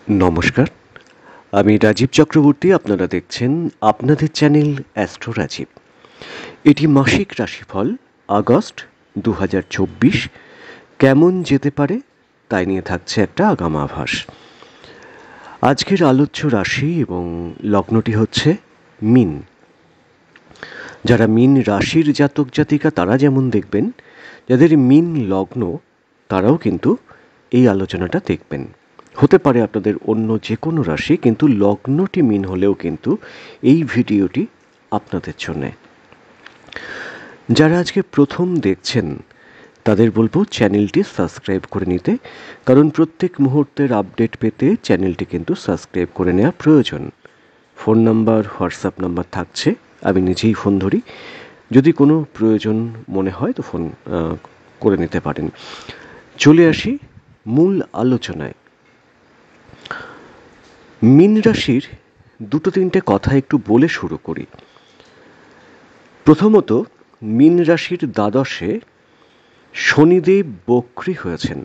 নমস্কার, আমি রাজীব চক্রবর্তী। আপনারা দেখছেন আপনাদের চ্যানেল অ্যাস্ট্রো রাজীব। এটি মাসিক রাশিফল আগস্ট 2024 কেমন যেতে পারে তাই নিয়ে থাকছে একটা আগাম আভাস। আজকের আলোচ্য রাশি এবং লগ্নটি হচ্ছে মীন। যারা মীন রাশির জাতক জাতিকা তারা যেমন দেখবেন, যাদের মীন লগ্ন তারাও কিন্তু এই আলোচনাটা দেখবেন। হতে পারে আপনাদের অন্য যে কোনো রাশি, কিন্তু লগ্নটি মীন হলেও কিন্তু এই ভিডিওটি আপনাদের জন্যে। যারা আজকে প্রথম দেখছেন তাদের বলবো চ্যানেলটি সাবস্ক্রাইব করে নিতে, কারণ প্রত্যেক মুহূর্তের আপডেট পেতে চ্যানেলটি কিন্তু সাবস্ক্রাইব করে নেওয়া প্রয়োজন। ফোন নাম্বার, হোয়াটসঅ্যাপ নাম্বার থাকছে, আমি নিজেই ফোন ধরি। যদি কোনো প্রয়োজন মনে হয় তো ফোন করে নিতে পারেন। চলে আসি মূল আলোচনায়। মীন রাশির দুটো তিনটে কথা একটু বলে শুরু করি। প্রথমত, মীন রাশির দ্বাদশে শনিদেব বক্রী হয়েছেন,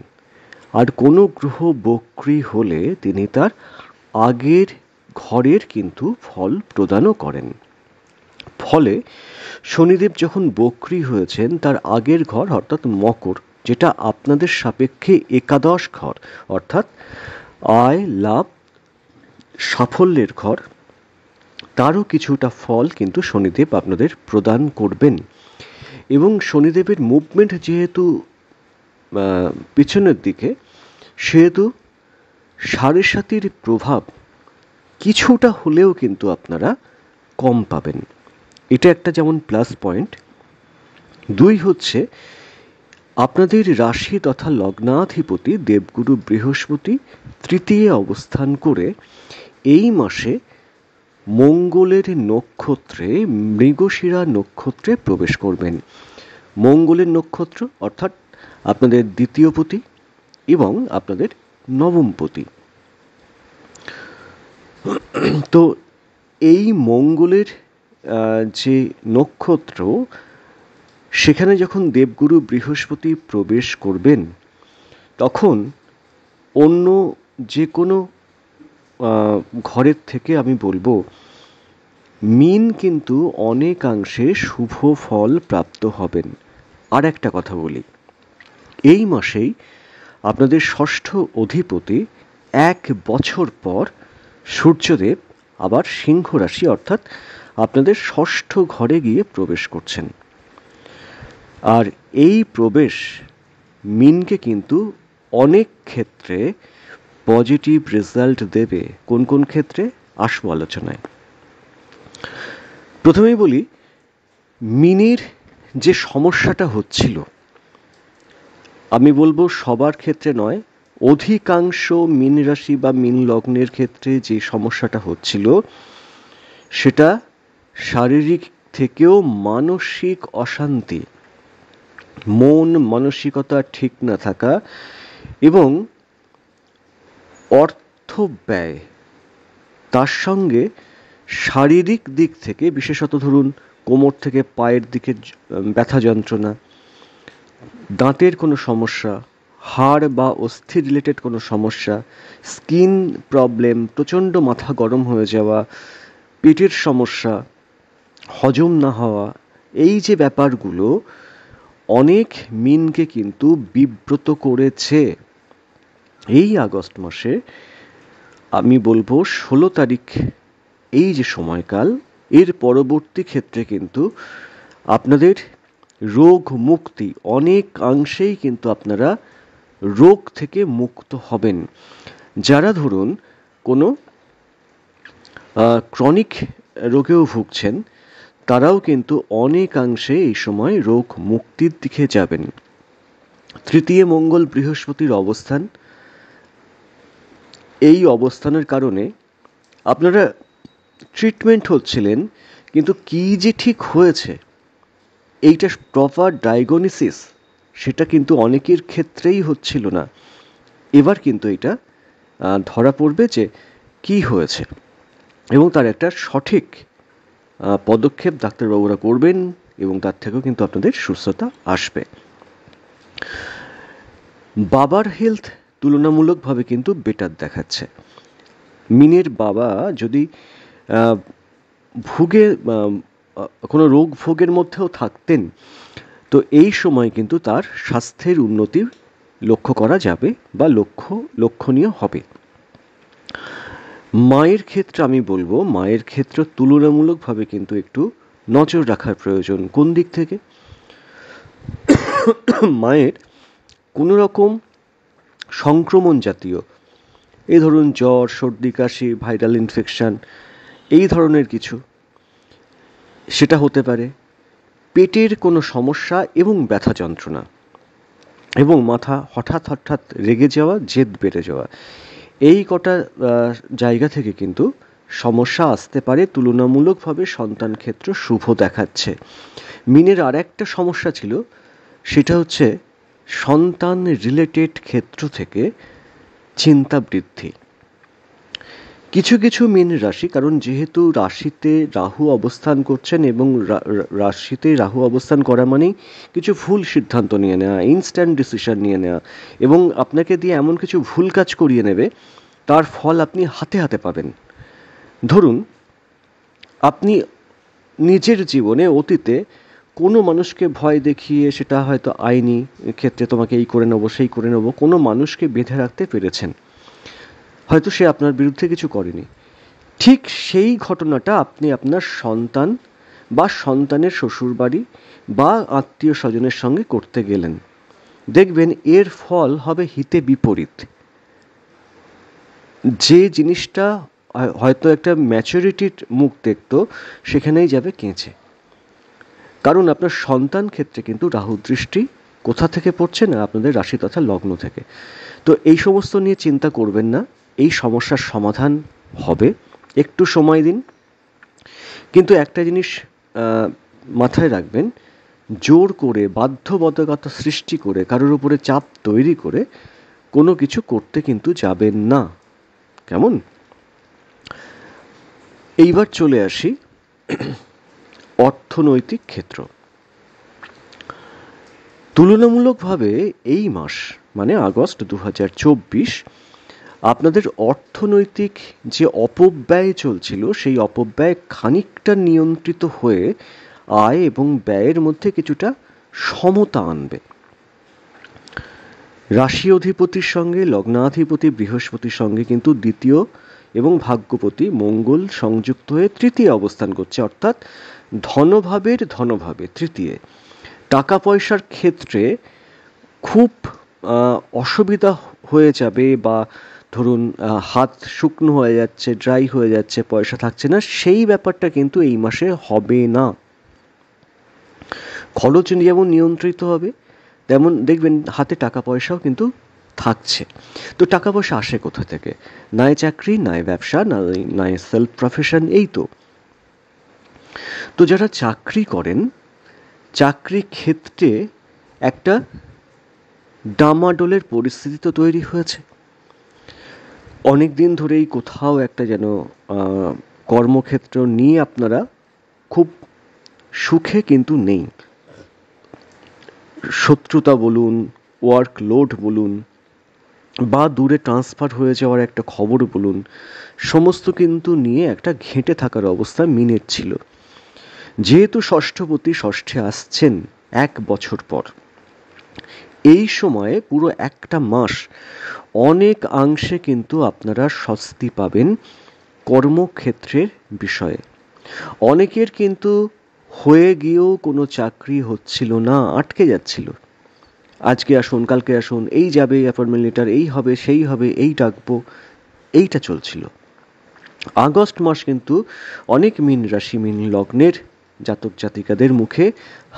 আর কোনো গ্রহ বক্রী হলে তিনি তার আগের ঘরের কিন্তু ফল প্রদানও করেন। ফলে শনিদেব যখন বক্রী হয়েছেন তার আগের ঘর অর্থাৎ মকর, যেটা আপনাদের সাপেক্ষে একাদশ ঘর অর্থাৎ আয়, লাভ, সাফল্যের ঘর, তারও কিছুটা ফল কিন্তু শনিদেব আপনাদের প্রদান করবেন। এবং শনিদেবের মুভমেন্ট যেহেতু পিছনের দিকে, সেহেতু সাড়ে সাতির প্রভাব কিছুটা হলেও কিন্তু আপনারা কম পাবেন। এটা একটা যেমন প্লাস পয়েন্ট। দুই হচ্ছে, আপনাদের রাশি তথা লগ্নাধিপতি দেবগুরু বৃহস্পতি তৃতীয় অবস্থান করে এই মাসে মঙ্গলের নক্ষত্রে মৃগশিরা নক্ষত্রে প্রবেশ করবেন। মঙ্গলের নক্ষত্র অর্থাৎ আপনাদের দ্বিতীয়পতি এবং আপনাদের নবমপতি। তো এই মঙ্গলের যে নক্ষত্র, সেখানে যখন দেবগুরু বৃহস্পতি প্রবেশ করবেন তখন অন্য যে কোনো ঘরের থেকে আমি বলবো মীন কিন্তু অনেকাংশে শুভ ফল প্রাপ্ত হবেন। আর একটা কথা বলি, এই মাসেই আপনাদের ষষ্ঠ অধিপতি 1 বছর পর সূর্যদেব আবার সিংহ রাশি অর্থাৎ আপনাদের ষষ্ঠ ঘরে গিয়ে প্রবেশ করছেন। আর এই প্রবেশ মীনকে কিন্তু অনেক ক্ষেত্রে পজিটিভ রেজাল্ট দেবে। কোন কোন ক্ষেত্রে আসবো আলোচনায়। প্রথমেই বলি, মীনের যে সমস্যাটা হচ্ছিল, আমি বলবো সবার ক্ষেত্রে নয়, অধিকাংশ মীন রাশি বা মীন লগ্নের ক্ষেত্রে যে সমস্যাটা হচ্ছিল সেটা শারীরিক থেকেও মানসিক অশান্তি, মন মানসিকতা ঠিক না থাকা এবং অর্থ ব্যয়, তার সঙ্গে শারীরিক দিক থেকে বিশেষত ধরুন কোমর থেকে পায়ের দিকে ব্যথা যন্ত্রণা, দাঁতের কোনো সমস্যা, হাড় বা অস্থি রিলেটেড কোনো সমস্যা, স্কিন প্রবলেম, প্রচণ্ড মাথা গরম হয়ে যাওয়া, পেটের সমস্যা, হজম না হওয়া, এই যে ব্যাপারগুলো অনেক মীনকে কিন্তু বিব্রত করেছে। এই আগস্ট মাসে আমি বলবো 16 তারিখ এই যে সময়কাল, এর পরবর্তী ক্ষেত্রে কিন্তু আপনাদের রোগ মুক্তি অনেকাংশেই কিন্তু আপনারা রোগ থেকে মুক্ত হবেন। যারা ধরুন কোনো ক্রনিক রোগেও ভুগছেন তারাও কিন্তু অনেকাংশে এই সময় রোগ মুক্তির দিকে যাবেন। তৃতীয় মঙ্গল বৃহস্পতির অবস্থান, এই অবস্থানের কারণে আপনারা ট্রিটমেন্ট হচ্ছিলেন, কিন্তু কী যে ঠিক হয়েছে এইটা প্রপার ডায়াগনোসিস সেটা কিন্তু অনেকের ক্ষেত্রেই হচ্ছিল না। এবার কিন্তু এটা ধরা পড়বে যে কি হয়েছে এবং তার একটা সঠিক পদক্ষেপ ডাক্তারবাবুরা করবেন এবং তার থেকেও কিন্তু আপনাদের সুস্থতা আসবে। বাবার হেলথ তুলনামূলকভাবে কিন্তু বেটার দেখাচ্ছে। মিনের বাবা যদি ভোগে কোনো রোগ ভোগের মধ্যেও থাকতেন, তো এই সময় কিন্তু তার স্বাস্থ্যের উন্নতি লক্ষ্য করা যাবে বা লক্ষণীয় হবে। মায়ের ক্ষেত্রে আমি বলবো, মায়ের ক্ষেত্রে তুলনামূলকভাবে কিন্তু একটু নজর রাখার প্রয়োজন। কোন দিক থেকে? মায়ের কোনো রকম সংক্রমণ জাতীয়, এই ধরুন জ্বর, সর্দি, কাশি, ভাইরাল ইনফেকশন, এই ধরনের কিছু, সেটা হতে পারে। পেটের কোনো সমস্যা এবং ব্যথা যন্ত্রণা, এবং মাথা হঠাৎ হঠাৎ রেগে যাওয়া, জেদ বেড়ে যাওয়া, এই কটা জায়গা থেকে কিন্তু সমস্যা আসতে পারে। তুলনামূলকভাবে সন্তান ক্ষেত্র শুভ দেখাচ্ছে। মিনের আর একটা সমস্যা ছিল, সেটা হচ্ছে সন্তান রিলেটেড ক্ষেত্র থেকে চিন্তা বৃদ্ধি। কিছু কিছু মীন রাশি, কারণ যেহেতু রাশিতে রাহু অবস্থান করছেন, এবং রাশিতে রাহু অবস্থান করা মানেই কিছু ভুল সিদ্ধান্ত নিয়ে নেওয়া, ইনস্ট্যান্ট ডিসিশন নিয়ে নেওয়া, এবং আপনাকে দিয়ে এমন কিছু ভুল কাজ করিয়ে নেবে, তার ফল আপনি হাতে হাতে পাবেন। ধরুন, আপনি নিজের জীবনে অতীতে কোনো মানুষকে ভয় দেখিয়ে, সেটা হয়তো আইনি ক্ষেত্রে তোমাকে এই করে নেবো, সেই করে নেবো, কোনো মানুষকে বেঁধে রাখতে পেরেছেন, হয়তো সে আপনার বিরুদ্ধে কিছু করেনি। ঠিক সেই ঘটনাটা আপনি আপনার সন্তান বা সন্তানের শ্বশুরবাড়ি বা আত্মীয় স্বজনের সঙ্গে করতে গেলেন, দেখবেন এর ফল হবে হিতে বিপরীত। যে জিনিসটা হয়তো একটা ম্যাচুরিটির মুখ দেখতো, সেখানেই যাবে কেঁচে। কারণ আপনার সন্তান ক্ষেত্রে কিন্তু রাহু দৃষ্টি কোথা থেকে পড়ছে না, আপনাদের রাশি তথা লগ্ন থেকে। তো এই সমস্ত নিয়ে চিন্তা করবেন না, এই সমস্যার সমাধান হবে, একটু সময় দিন। কিন্তু একটা জিনিস মাথায় রাখবেন, জোর করে, বাধ্যবাধকতা সৃষ্টি করে, কারোর উপরে চাপ তৈরি করে কোনো কিছু করতে কিন্তু যাবেন না, কেমন? এইবার চলে আসি অর্থনৈতিক ক্ষেত্র। তুলনামূলকভাবে এই মাস, মানে আগস্ট 2024, আপনাদের অর্থনৈতিক যে অপব্যয় চলছিল, সেই অপব্যয় খানিকটা নিয়ন্ত্রিত হয়ে আয় এবং ব্যয়ের মধ্যে কিছুটা সমতা আনবে। রাশি অধিপতির সঙ্গে লগ্নাধিপতি বৃহস্পতির সঙ্গে কিন্তু দ্বিতীয় এবং ভাগ্যপতি মঙ্গল সংযুক্ত হয়ে তৃতীয় অবস্থান করছে, অর্থাৎ ধনভাবে তৃতীয়। টাকা পয়সার ক্ষেত্রে খুব অসুবিধা হয়ে যাবে, বা ধরুন হাত শুকনো হয়ে যাচ্ছে, ড্রাই হয়ে যাচ্ছে, পয়সা থাকছে না, সেই ব্যাপারটা কিন্তু এই মাসে হবে না। খরচ যেমন নিয়ন্ত্রিত হবে, তেমন দেখবেন হাতে টাকা পয়সাও কিন্তু থাকছে। তো টাকা পয়সা আসে কোথা থেকে? নয় চাকরি, নয় ব্যবসা, নয় সেলফ প্রফেশন, এই তো। তো যারা চাকরি করেন, চাকরি ক্ষেত্রে একটা ডামাডোলের পরিস্থিতি তো তৈরি হয়েছে। অনেক দিন ধরেই কোথাও একটা যেন কর্মক্ষেত্র নিয়ে আপনারা খুব সুখে কিন্তু নেই। শত্রুতা বলুন, ওয়ার্কলোড বলুন, বা দূরে ট্রান্সফার হয়ে যাওয়ার একটা খবর বলুন, সমস্ত কিন্তু নিয়ে একটা ঘেঁটে থাকার অবস্থা মিনের ছিল। যেহেতু ষষ্ঠপতি ষষ্ঠে আসছেন 1 বছর পর, এই সময়ে পুরো একটা মাস অনেকাংশে কিন্তু আপনারা স্বস্তি পাবেন কর্মক্ষেত্রের বিষয়ে। অনেকের কিন্তু হয়ে গিয়েও কোনো চাকরি হচ্ছিল না, আটকে যাচ্ছিল। আজকে আসুন, কালকে আসুন, এই যাবে অ্যাপয়েন্টমেন্ট লেটার, এই হবে, সেই হবে, এই ডাকবো, এইটা চলছিল। আগস্ট মাস কিন্তু অনেক মীন রাশি, মীন লগ্নের জাতক জাতিকাদের মুখে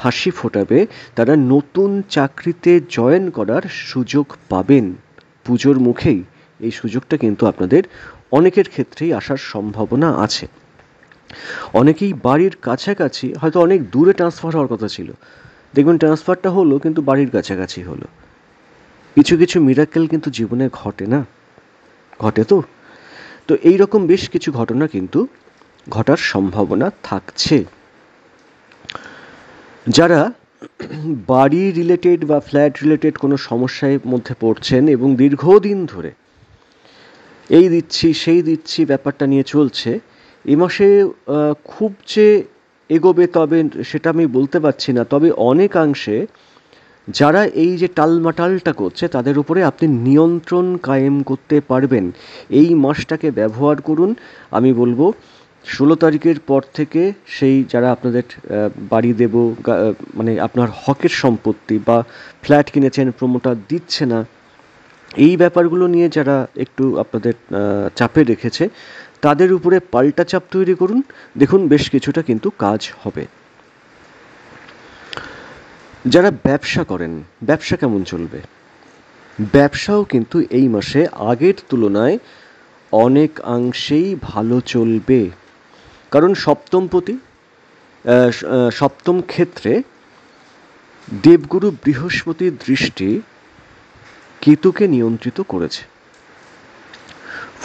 হাসি ফোটাবে। তারা নতুন চাকরিতে জয়েন করার সুযোগ পাবেন পুজোর মুখেই। এই সুযোগটা কিন্তু আপনাদের অনেকের ক্ষেত্রেই আসার সম্ভাবনা আছে। অনেকেই বাড়ির কাছাকাছি, হয়তো অনেক দূরে ট্রান্সফার হওয়ার কথা ছিল, দেখবেন ট্রান্সফারটা হলো কিন্তু বাড়ির কাছাকাছি হলো। কিছু কিছু মিরাকেল কিন্তু জীবনে ঘটে না, ঘটে তো। তো এইরকম বেশ কিছু ঘটনা কিন্তু ঘটার সম্ভাবনা থাকছে। যারা বাড়ি রিলেটেড বা ফ্ল্যাট রিলেটেড কোনো সমস্যার মধ্যে পড়ছেন এবং দীর্ঘদিন ধরে এই দিচ্ছি সেই দিচ্ছি ব্যাপারটা নিয়ে চলছে। এ মাসে খুব যে এগোবে তবে সেটা আমি বলতে পারছি না, তবে অনেকাংশে যারা এই যে টালমাটালটা করছে তাদের উপরে আপনি নিয়ন্ত্রণ কায়েম করতে পারবেন। এই মাসটাকে ব্যবহার করুন। আমি বলবো 16 তারিখের পর থেকে সেই যারা আপনাদের বাড়ি দেব, মানে আপনার হকের সম্পত্তি বা ফ্ল্যাট কিনেছেন প্রমোটার দিচ্ছে না, এই ব্যাপারগুলো নিয়ে যারা একটু আপনাদের চাপে রেখেছে তাদের উপরে পাল্টা চাপ তৈরি করুন। দেখুন বেশ কিছুটা কিন্তু কাজ হবে। যারা ব্যবসা করেন, ব্যবসা কেমন চলবে? ব্যবসাও কিন্তু এই মাসে আগের তুলনায় অনেকাংশেই ভালো চলবে, কারণ সপ্তমপতি সপ্তম ক্ষেত্রে দেবগুরু বৃহস্পতির দৃষ্টি কেতুকে নিয়ন্ত্রিত করেছে।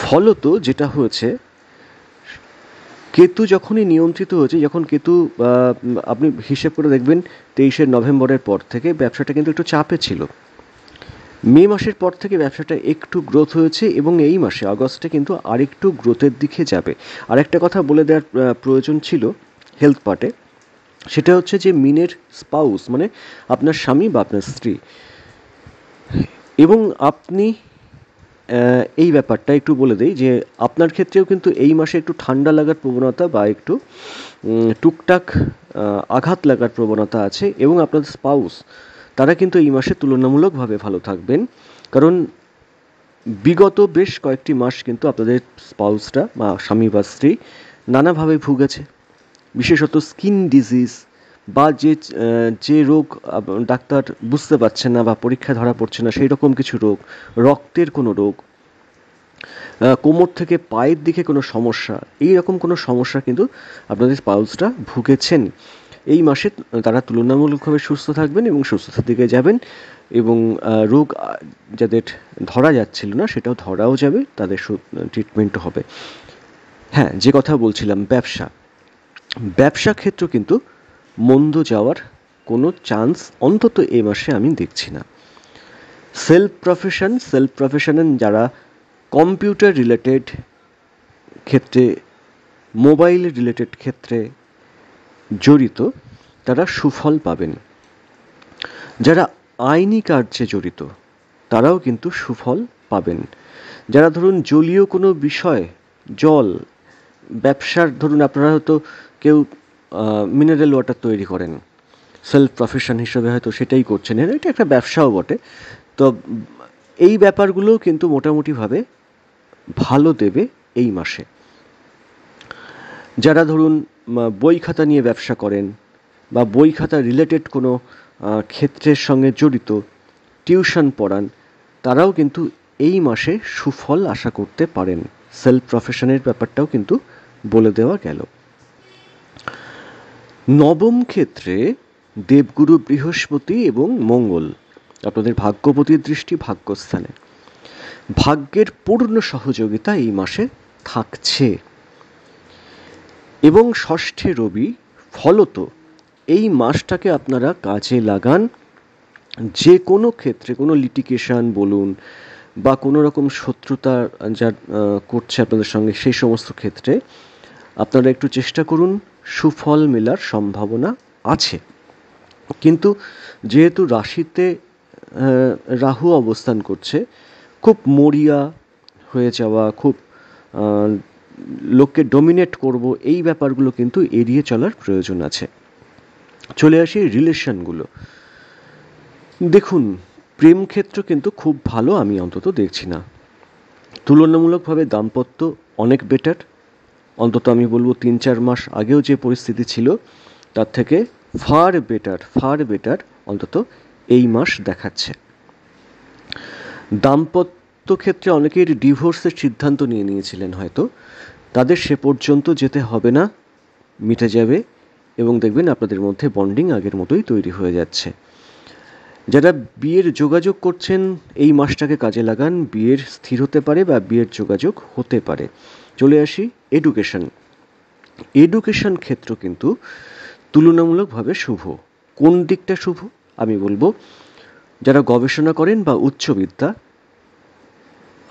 ফলত যেটা হয়েছে, কেতু যখনই নিয়ন্ত্রিত হয়েছে, যখন কেতু আপনি হিসেব করে দেখবেন 23শে নভেম্বরের পর থেকে ব্যবসাটা কিন্তু একটু চাপে ছিল। মে মাসের পর থেকে ব্যবসাটা একটু গ্রোথ হয়েছে এবং এই মাসে আগস্টে কিন্তু আরেকটু গ্রোথের দিকে যাবে। আর একটা কথা বলে দেওয়ার প্রয়োজন ছিল হেলথ পার্টে, সেটা হচ্ছে যে মিনের স্পাউস মানে আপনার স্বামী বা আপনার স্ত্রী, এবং আপনি এই ব্যাপারটা একটু বলে দেই যে আপনার ক্ষেত্রেও কিন্তু এই মাসে একটু ঠান্ডা লাগার প্রবণতা বা একটু টুকটাক আঘাত লাগার প্রবণতা আছে, এবং আপনাদের স্পাউস তারা কিন্তু এই মাসে তুলনামূলকভাবে ভালো থাকবেন, কারণ বিগত বেশ কয়েকটি মাস কিন্তু আপনাদের স্পাউসরা বা স্বামী বা স্ত্রী নানাভাবে ভুগেছে, বিশেষত স্কিন ডিজিজ বা যে রোগ ডাক্তার বুঝতে পারছেন না বা পরীক্ষা ধরা পড়ছে না সেই রকম কিছু রোগ, রক্তের কোনো রোগ, কোমর থেকে পায়ের দিকে কোনো সমস্যা, এই রকম কোনো সমস্যা কিন্তু আপনাদের স্পাউসরা ভুগেছেন। এই মাসে তারা তুলনামূলকভাবে সুস্থ থাকবেন এবং সুস্থতার দিকে যাবেন, এবং রোগ যাদের ধরা যাচ্ছিল না সেটাও ধরাও যাবে, তাদের ট্রিটমেন্টও হবে। হ্যাঁ, যে কথা বলছিলাম, ব্যবসা ক্ষেত্র কিন্তু মন্দ যাওয়ার কোনো চান্স অন্তত এ মাসে আমি দেখছি না। সেলফ প্রফেশনে যারা কম্পিউটার রিলেটেড ক্ষেত্রে, মোবাইল রিলেটেড ক্ষেত্রে জড়িত তারা সুফল পাবেন। যারা আইনি কার্যে জড়িত তারাও কিন্তু সুফল পাবেন। যারা ধরুন জলীয় কোনো বিষয়, জল ব্যবসার, ধরুন আপনারা হয়তো কেউ মিনারেল ওয়াটার তৈরি করেন, সেলফ প্রফেশন হিসেবে হয়তো সেটাই করছেন, এটা একটা ব্যবসাও বটে, তো এই ব্যাপারগুলোও কিন্তু মোটামুটিভাবে ভালো দেবে এই মাসে। যারা ধরুন বই খাতা নিয়ে ব্যবসা করেন বা বই খাতা রিলেটেড কোনো ক্ষেত্রের সঙ্গে জড়িত, টিউশন পড়ান, তারাও কিন্তু এই মাসে সুফল আশা করতে পারেন। সেলফ প্রফেশনের ব্যাপারটাও কিন্তু বলে দেওয়া গেল। নবম ক্ষেত্রে দেবগুরু বৃহস্পতি এবং মঙ্গল, আপনাদের ভাগ্যপতির দৃষ্টি ভাগ্যস্থানে, ভাগ্যের পূর্ণ সহযোগিতা এই মাসে থাকছে, এবং ষষ্ঠে রবি। ফলত এই মাসটাকে আপনারা কাজে লাগান, যে কোনো ক্ষেত্রে, কোনো লিটিগেশন বলুন বা কোনো রকম শত্রুতা যা করছে আপনাদের সঙ্গে, সেই সমস্ত ক্ষেত্রে আপনারা একটু চেষ্টা করুন, সুফল মেলার সম্ভাবনা আছে। কিন্তু যেহেতু রাশিতে রাহু অবস্থান করছে, খুব মরিয়া হয়ে যাওয়া, খুব লোককে ডমিনেট করব, এই ব্যাপারগুলো কিন্তু এড়িয়ে চলার প্রয়োজন আছে। চলে আসি রিলেশনগুলো। দেখুন, প্রেম ক্ষেত্র কিন্তু খুব ভালো আমি অন্তত দেখছি না। তুলনামূলকভাবে দাম্পত্য অনেক বেটার, অন্তত আমি বলবো 3-4 মাস আগেও যে পরিস্থিতি ছিল তার থেকে ফার বেটার অন্তত এই মাস দেখাচ্ছে। দাম্পত্য ক্ষেত্রে অনেকের ডিভোর্সের সিদ্ধান্ত নিয়েছিলেন হয়তো, তাদের সে পর্যন্ত যেতে হবে না, মিটে যাবে, এবং দেখবেন আপনাদের মধ্যে বন্ডিং আগের মতোই তৈরি হয়ে যাচ্ছে। যারা বিয়ের যোগাযোগ করছেন এই মাসটাকে কাজে লাগান, বিয়ের স্থির হতে পারে বা বিয়ের যোগাযোগ হতে পারে। চলে আসি এডুকেশন ক্ষেত্র কিন্তু তুলনামূলকভাবে শুভ। কোন দিকটা শুভ? আমি বলবো যারা গবেষণা করেন বা উচ্চবিদ্যা,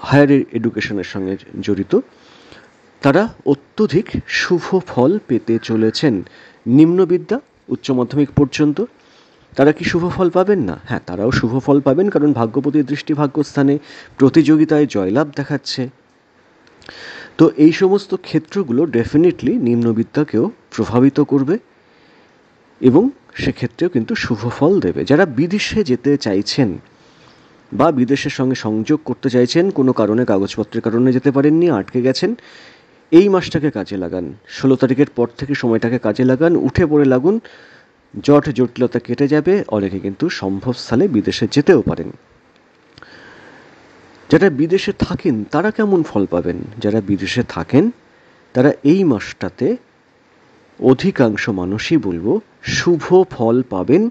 হায়ার এডুকেশনের সঙ্গে জড়িত, তারা অত্যধিক শুভ ফল পেতে চলেছেন। নিম্নবিদ্যা উচ্চ মাধ্যমিক পর্যন্ত তারা কি শুভ ফল পাবেন না? হ্যাঁ, তারাও শুভ ফল পাবেন, কারণ ভাগ্যপতির দৃষ্টি ভাগ্যস্থানে, প্রতিযোগিতায় জয়লাভ দেখাচ্ছে। তো এই সমস্ত ক্ষেত্রগুলো ডেফিনেটলি নিম্নবিদ্যাকেও প্রভাবিত করবে এবং সেক্ষেত্রেও কিন্তু শুভ ফল দেবে। যারা বিদেশে যেতে চাইছেন বা বিদেশের সঙ্গে সংযোগ করতে চাইছেন, কোনো কারণে কাগজপত্রের কারণে যেতে পারেননি, আটকে গেছেন, এই মাসটাকে কাজে লাগান। 16 তারিখের পর থেকে সময়টাকে কাজে লাগান, উঠে পড়ে লাগুন, জট জটিলতা কেটে যাবে। অনেকে কিন্তু সম্ভব স্থলে বিদেশে যেতেও পারেন। যারা বিদেশে থাকেন তারা কেমন ফল পাবেন? যারা বিদেশে থাকেন তারা এই মাসটাতে অধিকাংশ মানুষই বলবো শুভ ফল পাবেন।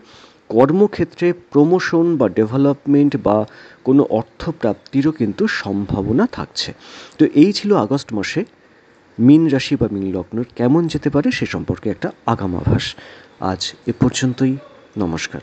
কর্মক্ষেত্রে প্রমোশন বা ডেভেলপমেন্ট বা কোনো অর্থপ্রাপ্তিরও কিন্তু সম্ভাবনা থাকছে। তো এই ছিল আগস্ট মাসে মীন রাশি বা মীন লগ্নের কেমন যেতে পারে সে সম্পর্কে একটা আগামাভাস। আজ এ পর্যন্তই। নমস্কার।